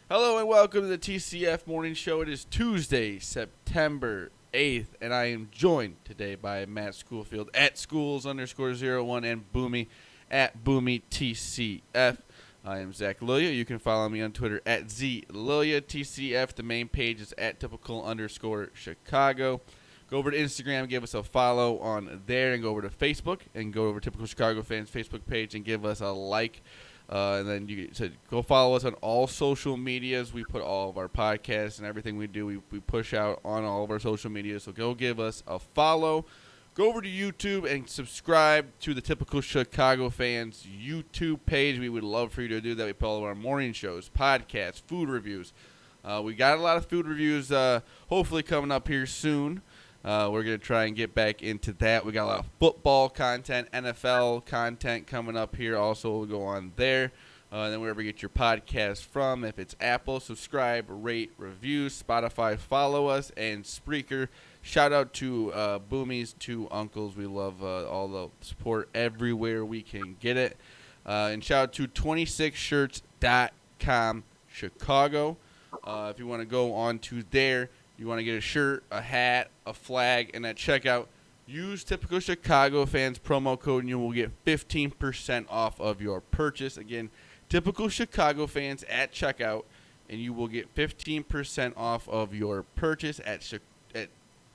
Hello and welcome to the TCF Morning Show. It is Tuesday, September 8th, and I am joined today by Matt Schoolfield at schools_01 and Boomy at BoomyTCF. I am Zach Lilia. You can follow me on Twitter at ZLiliaTCF. The main page is at typical_Chicago. Go over to Instagram, give us a follow on there, and go over to Facebook and go over to Typical Chicago Fans Facebook page and give us a like. And then you said go follow us on all social medias. We put all of our podcasts and everything we do, we push out on all of our social medias. So go give us a follow. Go over to YouTube and subscribe to the Typical Chicago Fans YouTube page. We would love for you to do that. We put all of our morning shows, podcasts, food reviews. We got a lot of food reviews hopefully coming up here soon. We're going to try and get back into that. We got a lot of football content, NFL content coming up here. Also, we'll go on there. And then wherever you get your podcast from. If it's Apple, subscribe, rate, review. Spotify, follow us. And Spreaker. Shout out to Boomys, two uncles. We love all the support everywhere we can get it. And shout out to 26shirts.com Chicago. If you want to go on to there. You want to get a shirt, a hat, a flag, and at checkout, use Typical Chicago Fans promo code, and you will get 15% off of your purchase. Again, Typical Chicago Fans at checkout, and you will get 15% off of your purchase at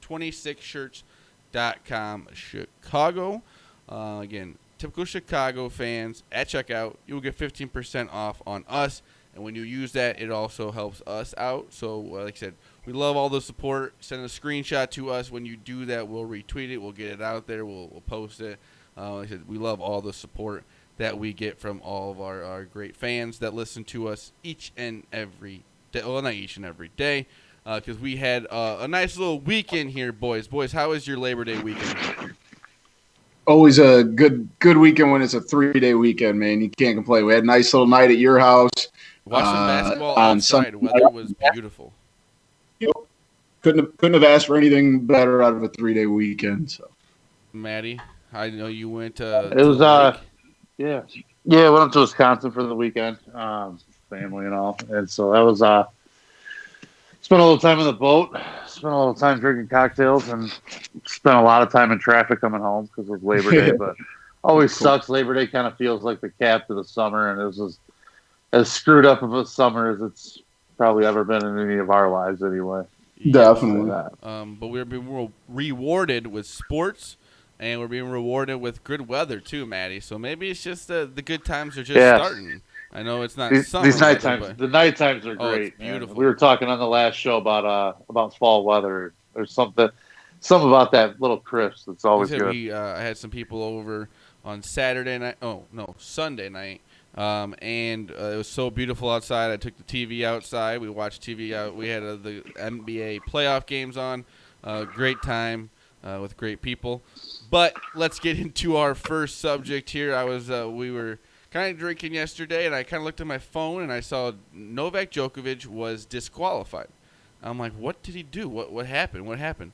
26shirts.com Chicago. Again, Typical Chicago Fans at checkout, you will get 15% off on us. And when you use that, it also helps us out. So, like I said, we love all the support. Send a screenshot to us. When you do that, we'll retweet it. We'll get it out there. We'll post it. Like I said, we love all the support that we get from all of our great fans that listen to us each and every day. Well, not each and every day, because we had a nice little weekend here, boys. Boys, how was your Labor Day weekend? Always a good weekend when it's a 3-day weekend, man. You can't complain. We had a nice little night at your house. Watch some basketball outside. Weather was beautiful. Couldn't have asked for anything better out of a 3-day weekend. So, Maddie, I know you went to. It was yeah. I went up to Wisconsin for the weekend, family and all, and so that was spent a little time on the boat, spent a little time drinking cocktails, and spent a lot of time in traffic coming home because it was Labor Day. But always sucks. Labor Day kind of feels like the cap to the summer, and it was as screwed up of a summer as it's probably ever been in any of our lives, anyway. Definitely. But we're being rewarded with sports, and we're being rewarded with good weather too, Maddie. So maybe it's just the good times are just starting. I know it's not summer. These night times, the night times are great. It's beautiful. We were talking on the last show about fall weather or something about that little crisp. It's always good. I had some people over on Saturday night. Oh no, Sunday night. And it was so beautiful outside. I took the TV outside. We watched TV out. We had the NBA playoff games on. Great time with great people. But let's get into our first subject here. We were kind of drinking yesterday, and I kind of looked at my phone, and I saw Novak Djokovic was disqualified. I'm like, what did he do? What happened? What happened?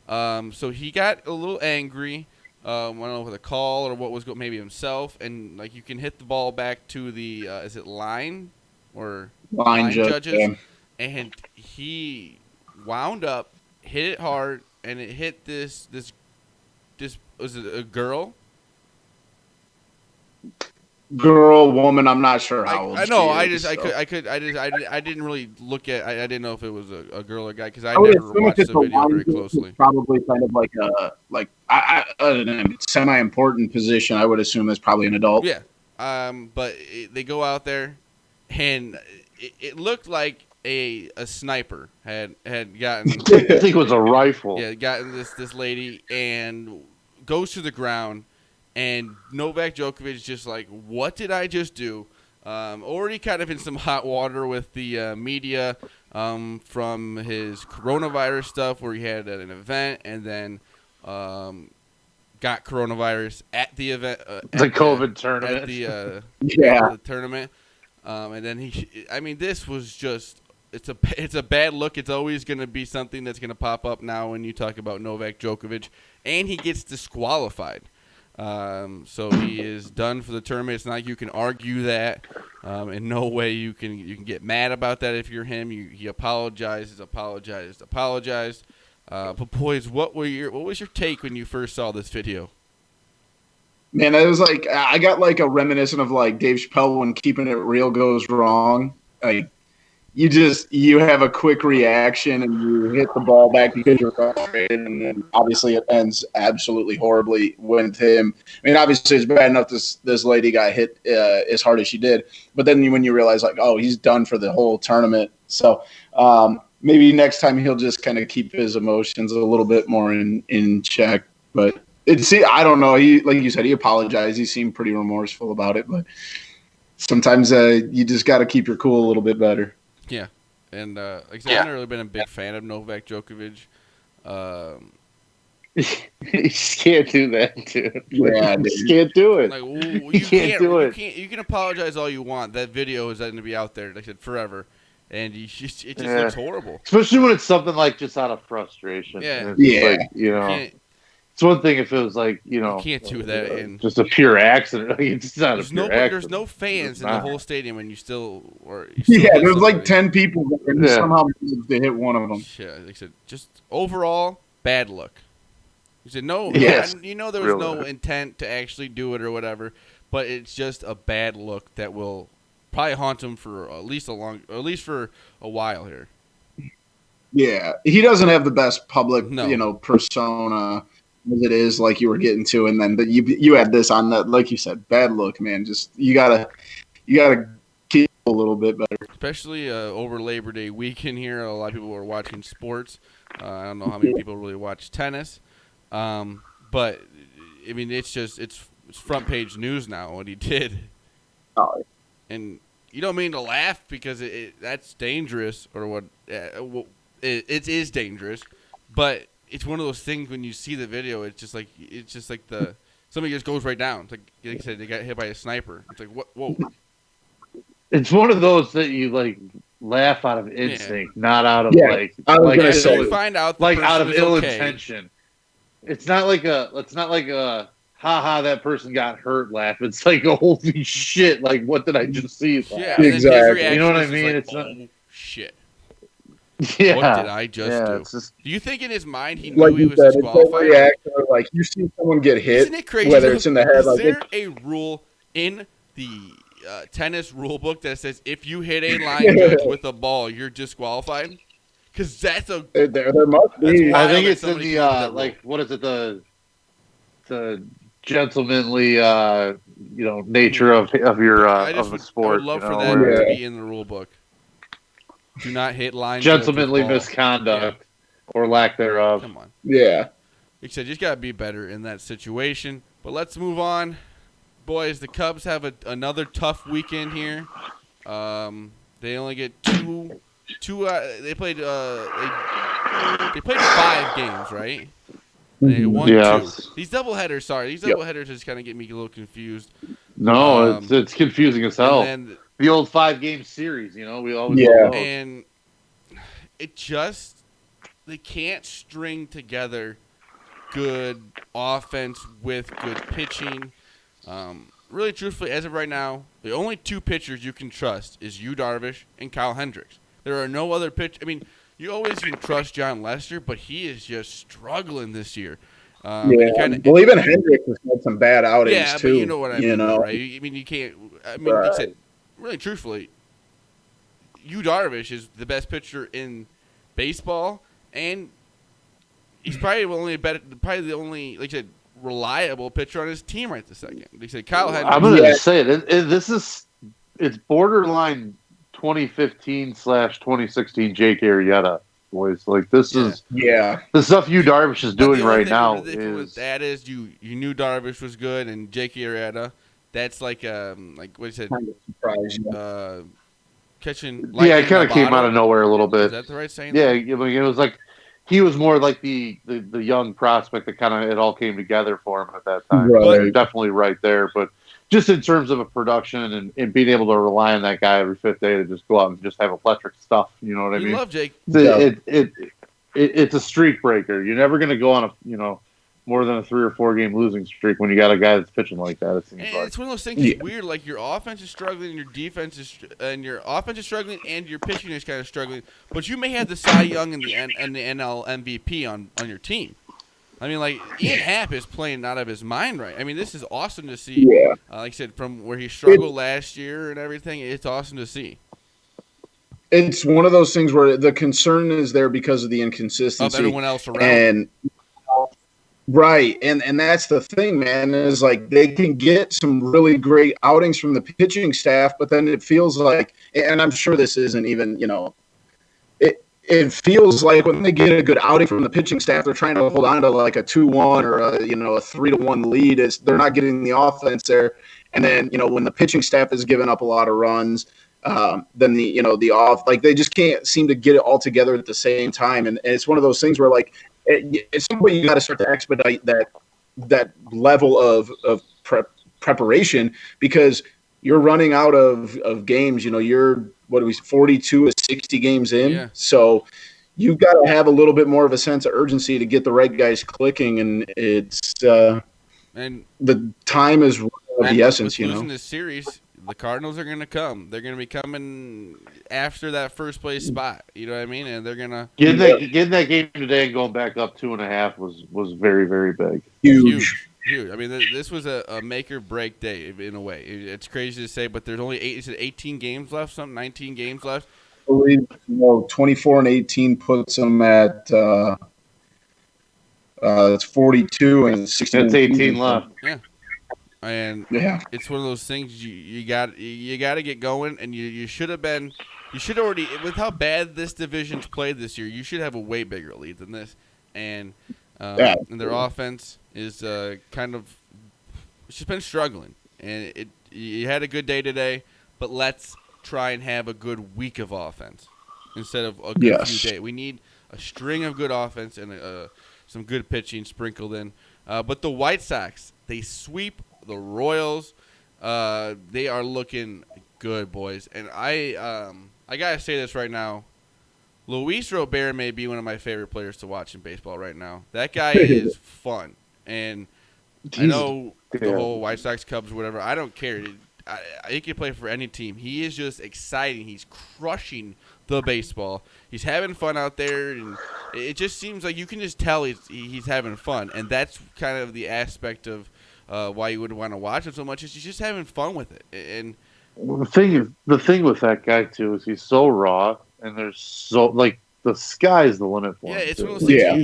So he got a little angry. I don't know if it was a call or what was going, maybe himself, and like you can hit the ball back to the is it line or line judges, yeah. And he wound up, hit it hard, and it hit this was it a girl? Girl, woman, I'm not sure how old. I know. I didn't really look at. I didn't know if it was a girl or guy because I never watched the video very closely. Probably kind of like a semi-important position. I would assume is probably an adult. Yeah. But they go out there, and it looked like a sniper had gotten. I think it was a rifle. Yeah, gotten this lady and goes to the ground. And Novak Djokovic just like, what did I just do? Already kind of in some hot water with the media from his coronavirus stuff where he had an event and then got coronavirus at the event. The COVID tournament. At the tournament. And then this was just, it's a bad look. It's always going to be something that's going to pop up now when you talk about Novak Djokovic. And he gets disqualified. So he is done for the tournament. It's not like you can argue that. In no way you can get mad about that if you're him. He apologized. But boys, what was your take when you first saw this video? Man, it was like I got like a reminiscent of like Dave Chappelle when Keeping It Real goes wrong. Like you have a quick reaction and you hit the ball back because you're frustrated, and then obviously it ends absolutely horribly with him. I mean, obviously it's bad enough this lady got hit as hard as she did, but then when you realize like, oh, he's done for the whole tournament, so maybe next time he'll just kind of keep his emotions a little bit more in check, but. I don't know. He, like you said, he apologized. He seemed pretty remorseful about it, but sometimes you just got to keep your cool a little bit better. Yeah, and like I said, I've never really been a big fan of Novak Djokovic. You just can't do that, dude. Yeah, you just can't do it. Like, well, you can't do it. You can apologize all you want. That video is going to be out there, like I said, forever, and it just looks horrible. Especially when it's something like just out of frustration. Yeah, like, you know. It's one thing if it was like, you know, you can't do that in just a pure accident. It's not a pure accident. There's no fans in the whole stadium, and you still there's like 10 people and somehow they hit one of them. Yeah, like I said, just overall bad luck. You said no. Yes, you know there was no intent to actually do it or whatever, but it's just a bad look that will probably haunt him for at least for a while here. Yeah, he doesn't have the best public, persona. As it is, like you were getting to, and then you had this on that, like you said, bad look, man. Just you gotta keep a little bit better, especially over Labor Day weekend here. A lot of people are watching sports. I don't know how many people really watch tennis, but I mean, it's front page news now what he did. Oh. And you don't mean to laugh because that's dangerous or what? It is dangerous, but. It's one of those things when you see the video, it's just like somebody just goes right down. It's like I said, they got hit by a sniper. It's like what? Whoa! It's one of those that you like laugh out of instinct, not out of you find out like out of ill okay. intention. It's not like a haha that person got hurt laugh. It's like a holy shit! Like what did I just see? Yeah, exactly. You know what I mean? Like, it's not shit. Yeah. What did I just do? Do you think in his mind he knew like he was said, disqualified? Reaction, like you see someone get hit, isn't it crazy? Whether it's in the head. Is there a rule in the tennis rule book that says if you hit a line judge with a ball, you're disqualified? Because that's a there must be. I think it's in the like what is it the gentlemanly nature of your of the sport. I would love for that to be in the rule book. Do not hit line. Gentlemanly misconduct or lack thereof. Come on. Yeah. Like I said, you just got to be better in that situation. But let's move on. Boys, the Cubs have another tough weekend here. They only get two. They played 5 games, right? They won 2. These doubleheaders just kind of get me a little confused. No, it's confusing as hell. And the old 5-game series, we always and it just they can't string together good offense with good pitching. Really, truthfully, as of right now, the only 2 pitchers you can trust is Yu Darvish and Kyle Hendricks. There are no other pitch. I mean, you always can trust John Lester, but he is just struggling this year. Even Hendricks has had some bad outings too. But you know what I mean, right? I mean, you can't. I mean, like I said, really, truthfully, Yu Darvish is the best pitcher in baseball, and he's probably the only, like I said, reliable pitcher on his team right this second. They said Kyle Hendricks. I'm going to say it. It's borderline 2015/2016 Jake Arrieta, boys. Like this is the stuff Yu Darvish is doing right now. That is you knew Darvish was good, and Jake Arrieta. That's like what you said. Kind of surprised Catching. Yeah, it kind of came out of nowhere a little bit. Is that the right saying? Yeah, it was like he was more like the young prospect that kind of it all came together for him at that time. Right. You're definitely right there, but just in terms of a production and being able to rely on that guy every 5th day to just go out and just have electric stuff, you know what I mean? We love Jake. It's a streak breaker. You're never going to go on more than a 3 or 4 game losing streak when you got a guy that's pitching like that. It seems And like it's one of those things. It's weird. Like your offense is struggling, and your defense is, and your offense is struggling, and your pitching is kind of struggling. But you may have the Cy Young and the NL MVP on your team. I mean, like Ian Happ is playing out of his mind right. I mean, this is awesome to see. Yeah. Like I said, from where he struggled last year and everything, it's awesome to see. It's one of those things where the concern is there because of the inconsistency of everyone else around. And right, and that's the thing, man, is like they can get some really great outings from the pitching staff, but then it feels like, and I'm sure this isn't even, it feels like when they get a good outing from the pitching staff, they're trying to hold on to like a 2-1 or a 3-1 lead. They're not getting the offense there, and then when the pitching staff is giving up a lot of runs, then the off, like they just can't seem to get it all together at the same time, and it's one of those things where like it's some way you got to start to expedite that level of preparation, because you're running out of games. You're 42 of 60 games in, yeah. So you've got to have a little bit more of a sense of urgency to get the right guys clicking, and it's and the time is of the essence. Losing this series, the Cardinals are going to come. They're going to be coming after that first place spot. You know what I mean? And they're going to getting that game today and going back up 2.5 was very, very big. Huge. I mean, this was a make or break day in a way. It's crazy to say, but there's only 18 games left, 19 games left. I believe 24 and 18 puts them at it's 42 and 16. That's 18 left. Yeah. And it's one of those things you got to get going, and you should already, with how bad this division's played this year, you should have a way bigger lead than this. And their offense is it's just been struggling. And you had a good day today, but let's try and have a good week of offense instead of a good few days. We need a string of good offense and some good pitching sprinkled in. But the White Sox, they sweep the Royals. They are looking good, boys. And I gotta say this right now. Luis Robert may be one of my favorite players to watch in baseball right now. That guy is fun. And I know the whole White Sox, Cubs, whatever. I don't care. He can play for any team. He is just exciting. He's crushing the baseball. He's having fun out there, and it just seems like you can just tell he's having fun. And that's kind of the aspect of why you would want to watch him so much, is he's just having fun with it. And the thing with that guy too is he's so raw, and there's so like the sky's the limit for him. Yeah, it's too. one of those things.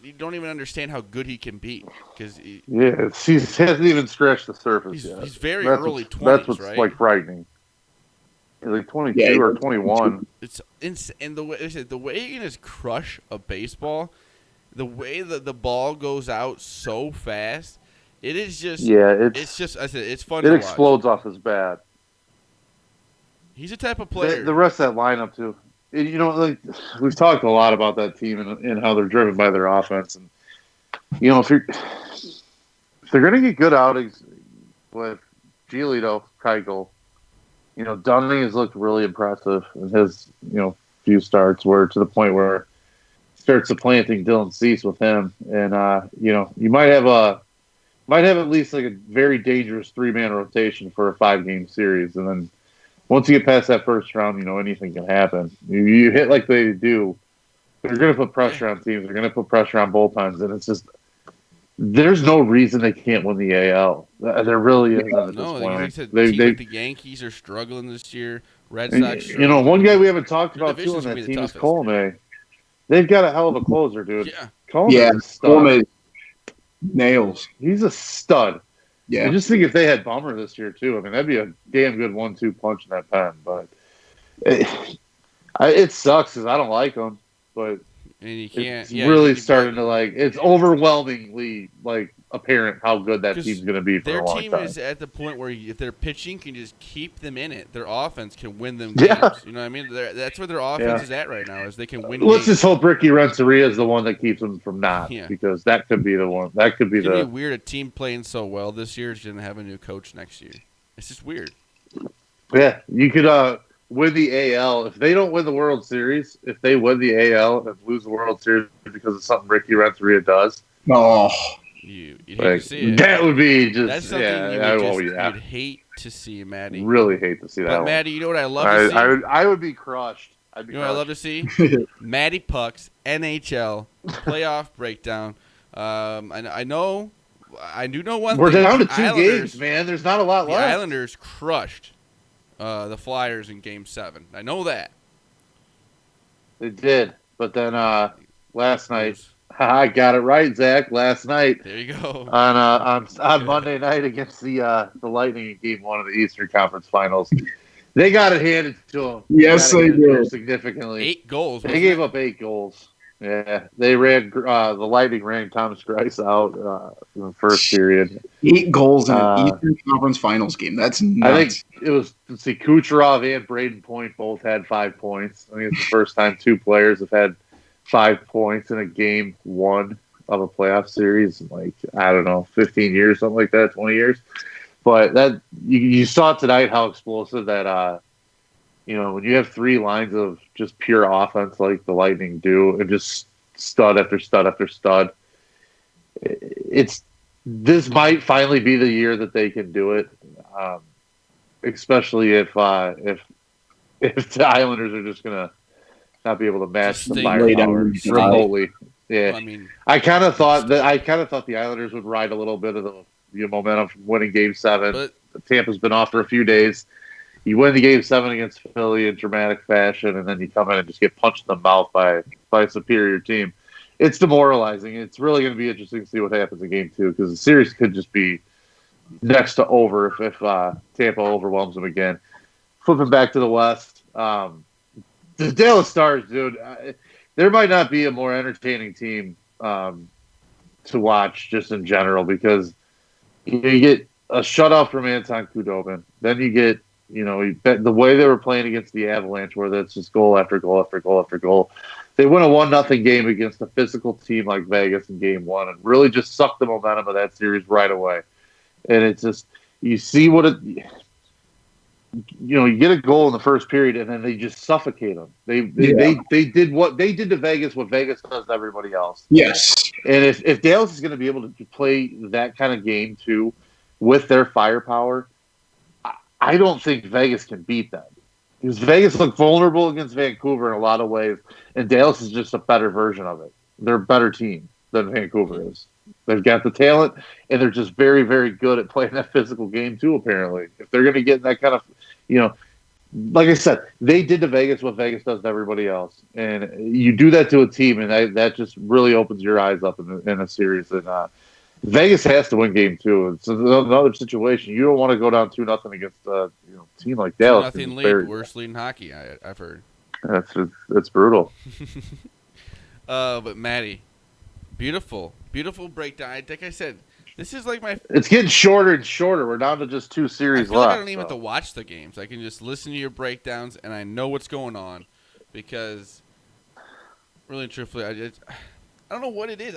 You don't even understand how good he can be, because he hasn't even scratched the surface yet. He's very early 20s, that's what's right? like frightening. He's like 22 or 21. It's and the way he can just crush a baseball, the way that the ball goes out so fast. It is just it's fun to watch. It explodes off his bat. He's a type of player. The rest of that lineup too. Like we've talked a lot about that team and how they're driven by their offense, and if they're going to get good outings with Giolito, Keuchel, Dunning has looked really impressive in his few starts, where to the point where he starts supplanting Dylan Cease with him, and you might have at least like a very dangerous 3-man rotation for a 5-game series, and then once you get past that first round, anything can happen. You hit like they do, they're going to put pressure on teams. They're going to put pressure on bullpens, and it's just there's no reason they can't win the AL. There really isn't at this point. Like I said, the Yankees are struggling this year. Red Sox. One guy we haven't talked about too on that team is Colme. They've got a hell of a closer, dude. Yeah. Colme nails. He's a stud. Yeah. I just think if they had Bummer this year too, I mean, that'd be a damn good 1-2 punch in that pen. But it sucks because I don't like him. But and you can't. It's really starting to it's overwhelmingly apparent how good that team's going to be for a long time. Their team is at the point where if their pitching can just keep them in it, their offense can win them games. Yeah. You know what I mean? That's where their offense is at right now, is they can win Let's games. just hope Ricky Renteria is the one that keeps them from not, because that could be the one. That could be it's gonna be weird. A team playing so well this year is going to have a new coach next year. It's just weird. Yeah, you could win the AL. If they don't win the World Series, if they win the AL and lose the World Series because of something Ricky Renteria does, Oh, You'd hate to see it. That would be just That's something you'd hate to see, Maddie. Really hate to see that. But one. Maddie, you know what I love to see? I would be crushed. I'd be you know what I love to see? Matty Pucks NHL playoff breakdown. I do know one We're thing. down to The 2 games, man. There's not a lot the left. The Islanders crushed the Flyers in Game 7. I know that. They did. But then last night, I got it right, Zach. Last night. There you go. On Monday night against the Lightning in Game 1 of the Eastern Conference Finals. They got it handed to them. Yes, they did. Significantly. 8 goals. They gave up 8 goals. Yeah, they ran. The Lightning ran Thomas Greiss out in the first period. 8 goals in an Eastern Conference Finals game. That's nuts. I think it was. Let's see, Kucherov and Braden Point both had 5 points. I think it's the first time 2 players have had 5 points in a game 1 of a playoff series in, like, I don't know, 15 years, something like that, 20 years. But that you saw tonight how explosive that when you have 3 lines of just pure offense like the Lightning do, and just stud after stud after stud, this might finally be the year that they can do it, especially if the Islanders are just gonna not be able to match the firepower remotely. Yeah, I kind of thought the Islanders would ride a little bit of the momentum from winning Game 7. But Tampa's been off for a few days. You win the Game 7 against Philly in dramatic fashion, and then you come in and just get punched in the mouth by a superior team. It's demoralizing. It's really going to be interesting to see what happens in Game 2, because the series could just be next to over if Tampa overwhelms them again. Flipping back to the West, the Dallas Stars, dude, there might not be a more entertaining team to watch just in general, because you get a shutout from Anton Khudobin. Then you get, the way they were playing against the Avalanche, where that's just goal after goal after goal after goal. They win a 1-0 game against a physical team like Vegas in Game 1 and really just suck the momentum of that series right away. And it's just, you see what it, you get a goal in the first period and then they just suffocate them. They did what they did to Vegas, what Vegas does to everybody else. Yes. And if Dallas is going to be able to play that kind of game too with their firepower, I don't think Vegas can beat them. Because Vegas looked vulnerable against Vancouver in a lot of ways, and Dallas is just a better version of it. They're a better team than Vancouver is. They've got the talent, and they're just very, very good at playing that physical game too, apparently. If they're going to get that kind of, like I said, they did to Vegas what Vegas does to everybody else. And you do that to a team, and that just really opens your eyes up in a series. And Vegas has to win Game 2. It's another situation. You don't want to go down 2-0 against a team like Dallas. 2-0 lead, worst lead in hockey, I've heard. That's brutal. But Maddie, beautiful breakdown. Like I said, this is like It's getting shorter and shorter. We're down to just 2 series left. Like I don't even have to watch the games. I can just listen to your breakdowns, and I know what's going on, because, really and truthfully, I don't know what it is.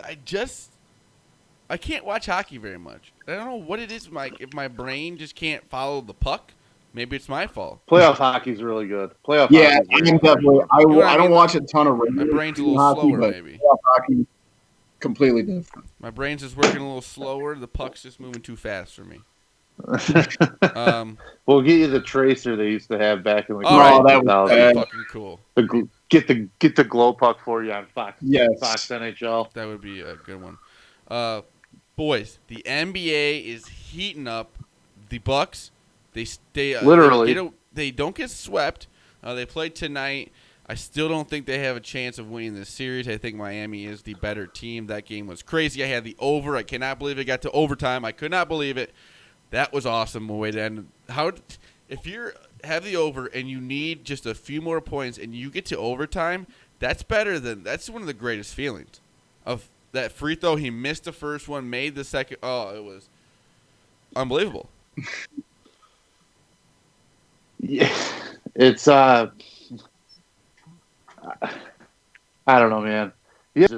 I can't watch hockey very much. I don't know what it is. If my brain just can't follow the puck, maybe it's my fault. Playoff hockey's really good. I'm definitely. I don't watch a ton of regular. My brain's a little slower, maybe. Playoff hockey, completely different. My brain's just working a little slower. The puck's just moving too fast for me. We'll get you the tracer they used to have back in the that was fucking cool. Get the glow puck for you on Fox. Yes. Fox NHL. That would be a good one. Boys, the NBA is heating up. The Bucks, they literally they don't get swept. They played tonight. I still don't think they have a chance of winning this series. I think Miami is the better team. That game was crazy. I had the over. I cannot believe it got to overtime. I could not believe it. That was awesome. A way to end. If you have the over and you need just a few more points and you get to overtime, that's one of the greatest feelings. Of that free throw, he missed the first one, made the second. Oh, it was unbelievable. Yeah, it's I don't know, man. Yeah,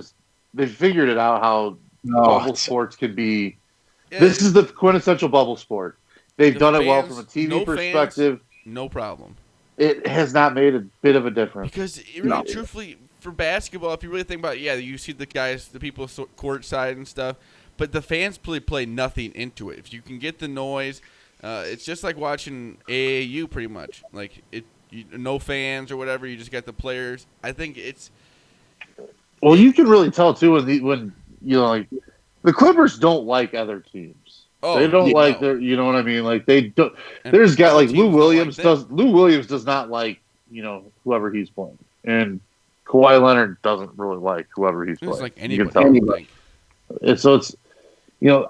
they figured it out how bubble sports can be. Yeah, this is the quintessential bubble sport. They've done it well from a TV perspective. No problem. It has not made a bit of a difference. Because truthfully, for basketball, if you really think about it, yeah, you see the guys, the people courtside and stuff, but the fans play nothing into it. If you can get the noise, it's just like watching AAU pretty much. Like no fans or whatever, you just got the players. I think it's. Well, you can really tell too when like the Clippers don't like other teams. Oh, they don't like their, you know what I mean? Like they don't. And There's got like teams Lou Williams don't like them. Lou Williams does not like whoever he's playing, and Kawhi Leonard doesn't really like whoever he's playing. It's like You can anybody. tell. And so it's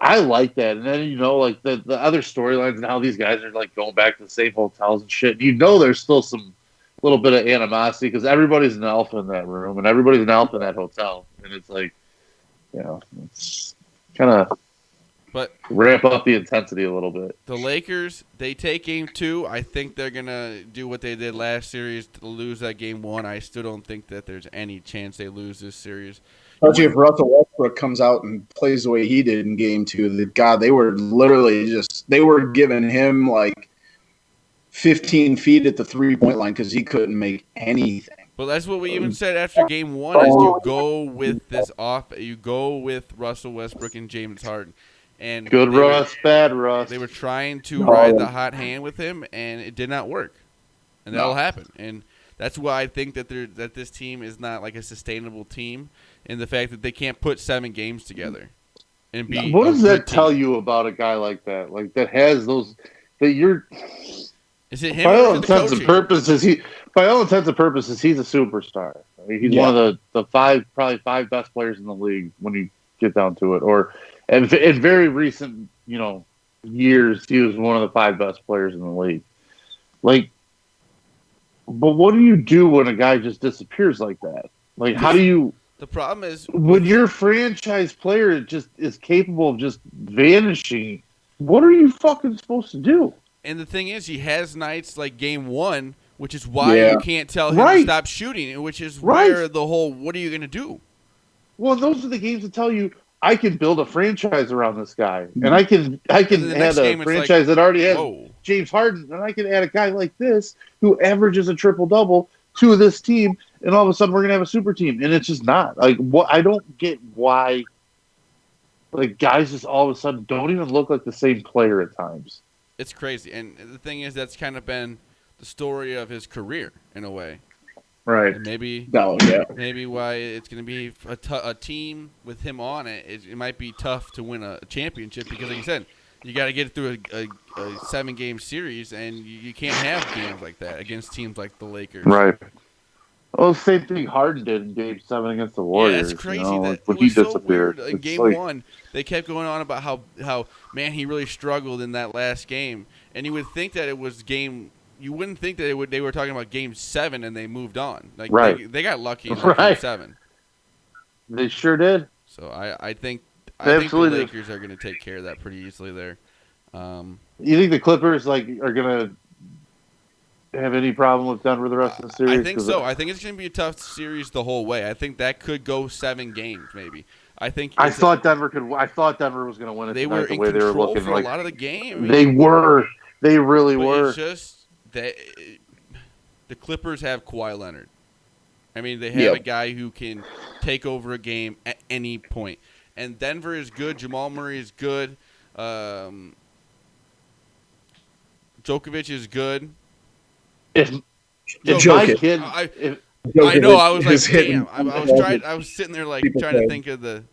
I like that, and then like the other storylines and how these guys are like going back to the same hotels and shit. There's still some little bit of animosity because everybody's an alpha in that room and everybody's an alpha in that hotel, and it's like it's kind of ramp up the intensity a little bit. The Lakers, they take game 2. I think they're gonna do what they did last series to lose that game 1. I still don't think that there's any chance they lose this series. Especially if Russell Westbrook comes out and plays the way he did in game 2. They were literally they were giving him like 15 feet at the 3-point line because he couldn't make anything. Well, that's what we even said after game 1 is you go with this you go with Russell Westbrook and James Harden. And good Russ, bad Russ. They were trying to ride the hot hand with him, and it did not work. And that'll happen. And that's why I think that this team is not like a sustainable team, in the fact that they can't put 7 games together and be. What does that tell you about a guy like that? Like that has those that you're. Is it him? By all intents and purposes, he's a superstar. I mean, he's one of the probably 5 best players in the league when you get down to it. And in very recent, years, he was one of the 5 best players in the league. Like, but what do you do when a guy just disappears like that? Like, how do you? The problem is when your franchise player just is capable of just vanishing. What are you fucking supposed to do? And the thing is, he has nights like game 1, which is why you can't tell him to stop shooting, which is where the whole what are you going to do? Well, those are the games that tell you I can build a franchise around this guy, and I can add a franchise that already has James Harden, and I can add a guy like this who averages a triple-double to this team, and all of a sudden we're going to have a super team, and it's just not. Like, what I don't get why like guys just all of a sudden don't even look like the same player at times. It's crazy, and the thing is that's kind of been the story of his career in a way. Right. And maybe why it's going to be a team with him on it. It might be tough to win a championship because, like you said, you got to get through a 7-game series, and you can't have games like that against teams like the Lakers. Right. Well, same thing Harden did in Game 7 against the Warriors. Yeah, it's crazy. When he disappeared. In Game 1, they kept going on about how man, he really struggled in that last game. And you would think that it was you wouldn't think that they were talking about Game 7 and they moved on. Like they got lucky in Game 7. They sure did. So I think the Lakers are going to take care of that pretty easily there. You think the Clippers are going to have any problem with Denver the rest of the series? I think so. I think it's going to be a tough series the whole way. I think that could go 7 games maybe. I thought Denver was going to win it. They were in control for a lot of the game. They were. They really were. It's just that the Clippers have Kawhi Leonard. I mean, they have a guy who can take over a game at any point. And Denver is good. Jamal Murray is good. Djokovic is good. If my kid, I know. I was like, damn. I was sitting there like trying to think of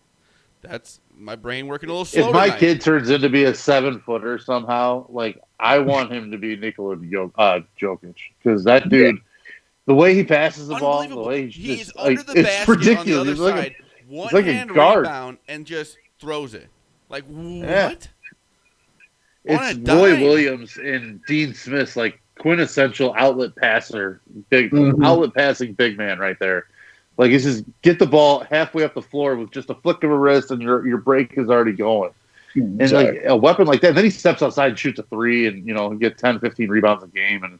that's my brain working a little slow. If my kid turns into be a 7-footer somehow, like I want him to be Nikola Jokic, because that dude, the way he passes the ball, the way he's under the basket ridiculous. On the other side, one-hand rebound and just throws it. Like what? Yeah. It's Roy Williams and Dean Smith's like quintessential outlet passer, outlet passing big man right there. Like it's just get the ball halfway up the floor with just a flick of a wrist, and your break is already going. And like a weapon like that, and then he steps outside and shoots a 3, and get 10, 15 rebounds a game, and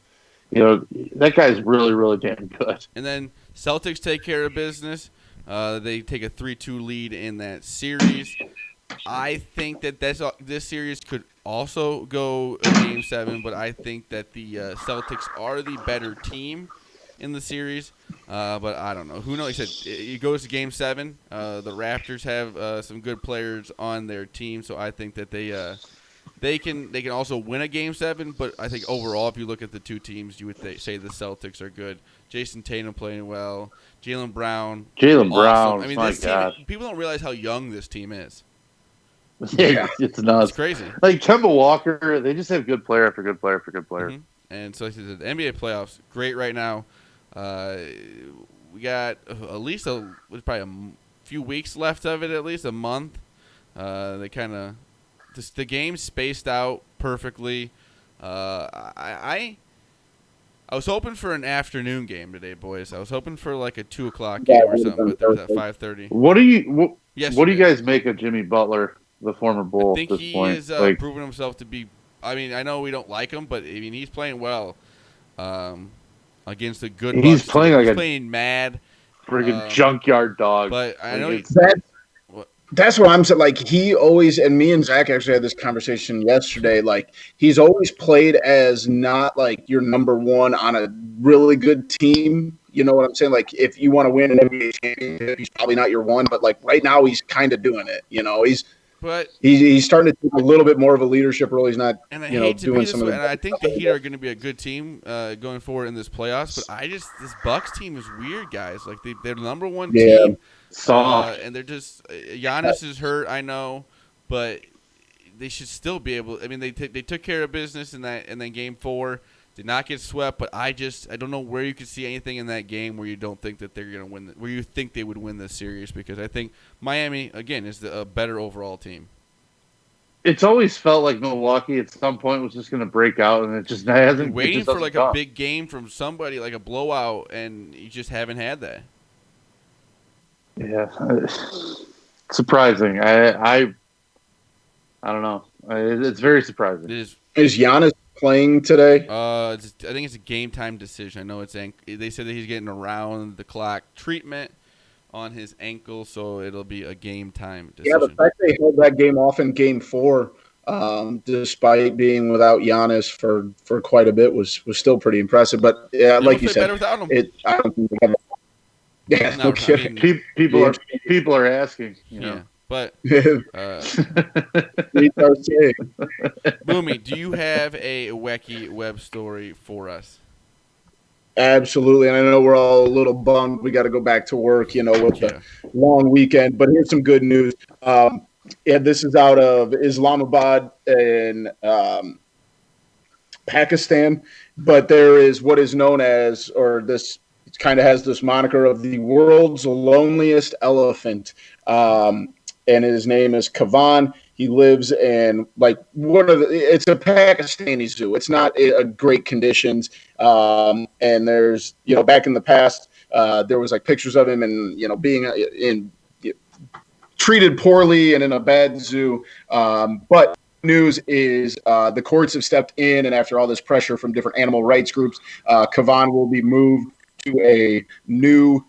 that guy's really, really damn good. And then Celtics take care of business. They take a 3-2 lead in that series. I think that this series could also go Game 7, but I think that the Celtics are the better team. in the series. But I don't know. Who knows? He said it goes to Game 7. The Raptors have some good players on their team, so I think that they can also win a Game 7. But I think overall, if you look at the two teams, you would say the Celtics are good. Jason Tatum playing well. Jaylen Brown. Brown. I mean, my this gosh. team. People don't realize how young this team is. Yeah, it's nuts. It's crazy. Like Kemba Walker, they just have good player after good player after good player. Mm-hmm. And so the NBA playoffs, great right now. We got at least probably a few weeks left of it, at least a month. They kind of the game's spaced out perfectly. I was hoping for an afternoon game today, boys. I was hoping for like a 2:00 game or something, but there's at 5:30. What do you Yesterday. guys make of Jimmy Butler, the former Bull? I think at this he point? is proven himself to be. I mean, I know we don't like him, but I mean he's playing well against a good. He's Bucks playing team. like He's a playing mad, friggin' junkyard dog. But I know that's what I'm saying. Like he always, and me and Zach actually had this conversation yesterday. Like he's always played as not like your number one on a really good team. You know what I'm saying? Like if you want to win an NBA championship, he's probably not your one. But like right now, he's kind of doing it. You know, he's starting to take a little bit more of a leadership role. He's not, and I you know, hate to doing be some this of way, the. and I think the Heat are going to be a good team going forward in this playoffs. But this Bucks team is weird, guys. Like they're the number one team. And they're just Giannis is hurt, I know, but they should still be able. I mean, they took care of business in that, and then Game 4 did not get swept. But I don't know where you could see anything in that game where you don't think that they're going to win, where you think they would win this series, because I think Miami again is a better overall team. It's always felt like Milwaukee at some point was just going to break out, and it just hasn't. You're waiting for like a big game from somebody, like a blowout, and you just haven't had that. Yeah, surprising. I don't know. It's very surprising. It is. Is Giannis playing today? I think it's a game time decision. I know they said that he's getting around the clock treatment on his ankle, so it'll be a game time decision. Yeah, the fact they held that game off in Game 4, despite being without Giannis for quite a bit, was still pretty impressive. But yeah, like you said, better without him. I don't think they have. Yeah, no kidding. People are asking. You know. Yeah, but Boomy, do you have a wacky web story for us? Absolutely, and I know we're all a little bummed. We got to go back to work, you know, with the long weekend. But here's some good news. This is out of Islamabad in Pakistan. But there is what is known as, or this kind of has this moniker of the world's loneliest elephant, and his name is Kavan. He lives in it's a Pakistani zoo. It's not a great conditions. And there's, you know, back in the past, there was like pictures of him and, you know, being treated poorly and in a bad zoo. But news is the courts have stepped in, and after all this pressure from different animal rights groups, Kavan will be moved to a new,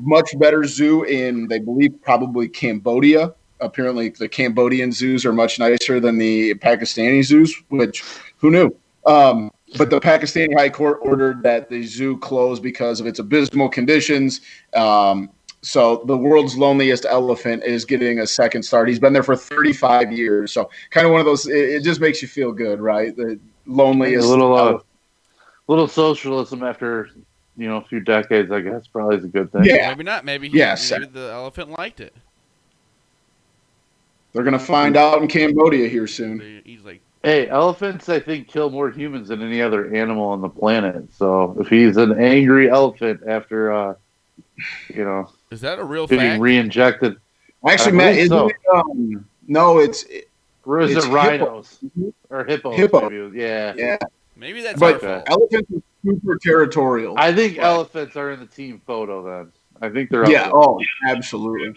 much better zoo in, they believe, probably Cambodia. Apparently, the Cambodian zoos are much nicer than the Pakistani zoos, which who knew? But the Pakistani High Court ordered that the zoo close because of its abysmal conditions. So the world's loneliest elephant is getting a second start. He's been there for 35 years. So kind of one of those, it just makes you feel good, right? The loneliest elephant. Little socialism after, you know, a few decades, I guess, probably is a good thing. Yeah. Maybe not. Maybe the elephant liked it. They're going to find out in Cambodia here soon. He's like, hey, elephants, I think, kill more humans than any other animal on the planet. So if he's an angry elephant after, you know, is that a real being fact? Re-injected. Actually, Matt, isn't it? No, it's. Or is it rhinos or hippos? Hippo. Yeah. Maybe that's but our fault. Elephants are super territorial. I think elephants are in the team photo then. I think they're absolutely.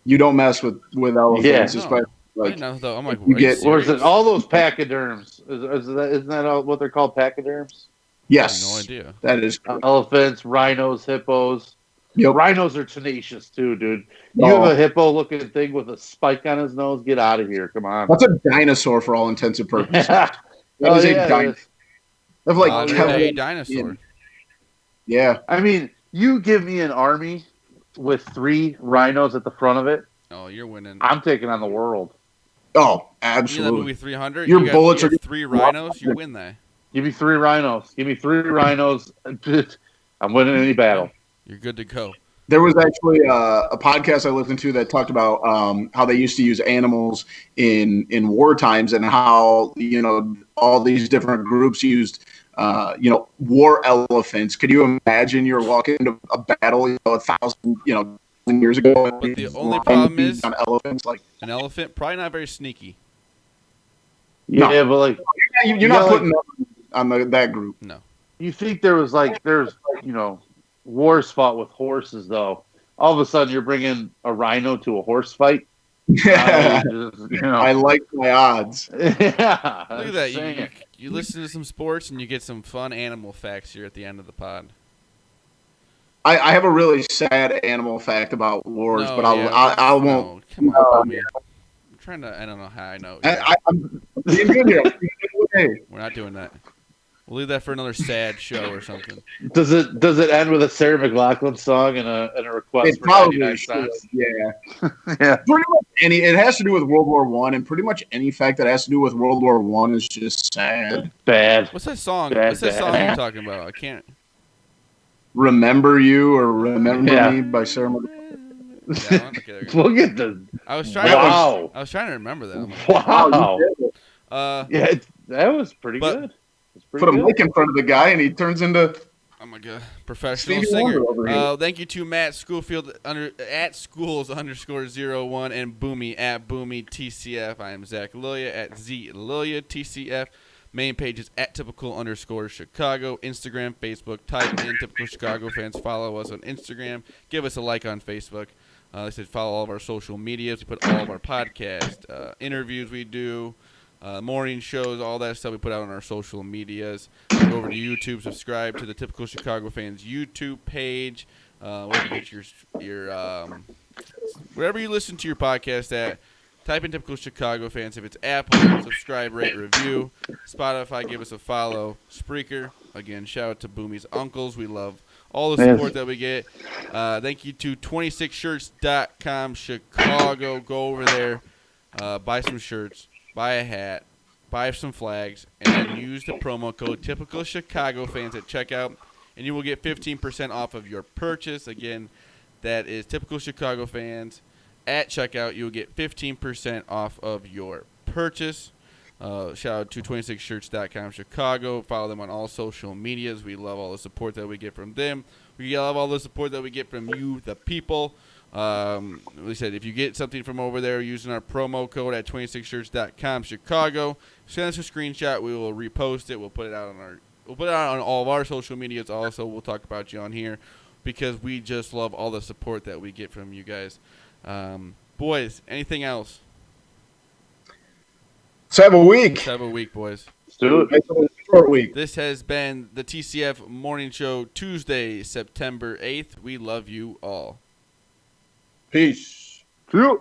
You don't mess with elephants, especially like I'm like, you get. Or is it all those pachyderms? Isn't that what they're called, pachyderms? Yes, I have no idea. That is correct. Elephants, rhinos, hippos. Yep. Rhinos are tenacious too, dude. You have a hippo-looking thing with a spike on his nose. Get out of here! Come on. That's a dinosaur for all intents and purposes. That is a dinosaur. A dinosaur. Yeah. I mean, you give me an army with 3 rhinos at the front of it, Oh, you're winning. I'm taking on the world. Oh, You know that absolutely. movie 300? Your you got, bullets you are got 3 rhinos. You win that. Give me 3 rhinos. Give me 3 rhinos. I'm winning any battle. You're good to go. There was actually a podcast I listened to that talked about how they used to use animals in war times and how all these different groups used war elephants. Could you imagine you're walking into a battle 1,000 years ago? But the only problem is on elephants like an elephant probably not very sneaky. Yeah, No. but like you're not putting on that group. No. you think there's wars fought with horses though. All of a sudden you're bringing a rhino to a horse fight. Yeah. Just, I like my odds. Yeah. Look at that. You listen to some sports and you get some fun animal facts here at the end of the pod. I have a really sad animal fact about wars, No, but yeah, I won't. No, come on, man. I'm trying to. I don't know how I know. I'm being good here. We're not doing that. We'll leave that for another sad show or something. Does it end with a Sarah McLachlan song and a request It for probably 99 should. cents? Yeah. Yeah. Pretty much it has to do with World War I, and pretty much any fact that has to do with World War I is just sad. Bad. What's that song? Bad, What's that song bad. you're talking about? I can't. Remember You or Remember Yeah. Me by Sarah McLachlan. That one? Okay, there we go. Look at the I was trying. wow. I was trying to remember that. I'm like, Wow. yeah. Yeah, that was pretty But- good. It's pretty Put a good. mic in front of the guy, and he turns into Oh my god, professional Stevie singer. Wonder over here. Thank you to Matt Schoolfield at schools_01 and Boomy at Boomy TCF. I am Zach Lilia at ZLilia TCF. Main page is at typical_Chicago. Instagram, Facebook. Type in typical Chicago fans. Follow us on Instagram. Give us a like on Facebook. They said follow all of our social medias. We put all of our podcast interviews we do. Morning shows, all that stuff we put out on our social medias. Go over to YouTube, subscribe to the Typical Chicago Fans YouTube page. Where you get your wherever you listen to your podcast at. Type in Typical Chicago Fans. If it's Apple, subscribe, rate, review. Spotify, give us a follow. Spreaker, again, shout out to Boomy's uncles. We love all the support that we get. Thank you to 26shirts.com Chicago. Go over there, buy some shirts. Buy a hat, buy some flags, and then use the promo code Typical Chicago Fans at checkout, and you will get 15% off of your purchase. Again, that is Typical Chicago Fans at checkout. You will get 15% off of your purchase. Shout out to 26shirts.com Chicago. Follow them on all social medias. We love all the support that we get from them. We love all the support that we get from you, the people. We said if you get something from over there using our promo code at 26shirts.com Chicago, send us a screenshot. We will repost it. We'll put it out on all of our social medias. Also, we'll talk about you on here because we just love all the support that we get from you guys. Boys, anything else? let's have a week. Let's have a week, boys. Let's do it. Short week. This has been the TCF Morning Show, Tuesday, September 8th. We love you all. Peace. Do it.